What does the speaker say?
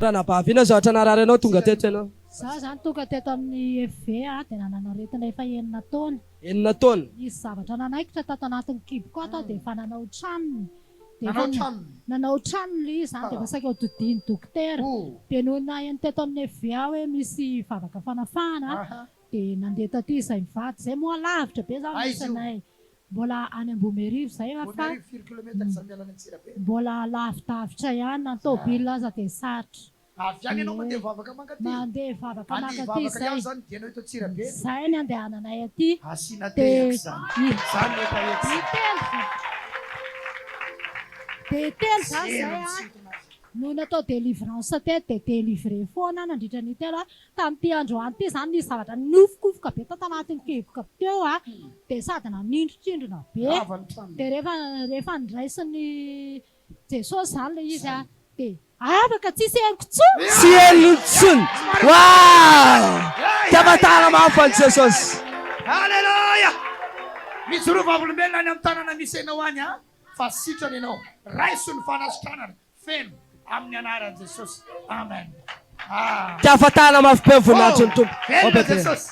Napaviana zavatra narary anao tonga teto ianao. Za zany tonga teto amin'ny FV dia nanana aretina efa 9 taona. 9 taona. Nisy zavatra nanaikitra tato anatin'ny Kibo koa ato dia efa nanao tranony. Nanao tranony izy zany dia masaky hodidiny dokotera. Dia noho naheno teto amin'ny FV hoe misy vavaka fanafana dia nandeha taty izay mivady zay moa lavitra be zany misanay. Mbola any Ambohimiarivo zay fa mbola lavidavitra ihany na tôbila aza dia sarotra. Mandeha vavaka mangaty zay ny andehananay aty. Dia telo zany zay no natao délivrance teto dia délivré foana nandritra ny telo. Tamin'ity androany ity zany nisy zavatra nofokofoka be tato anatin'ny Kiboka teo dia sady nanindrotrindrona be. Dia rehefa niraisin'ny Jesosy zany le izy dia afaka tsisy helokotsony. Tsy helokotsony. Wow! Tavatara mafy Jesosy. Halleluja! Misy rovavolombelona any amin'ny tanana misy ianao any fa sitrany ianao. Raiso ny fanasitranana feno amin'ny anaran'i Jesosy. Amen. Tavatara mafy be voninahitry ny Tompo. Feno Jesosy.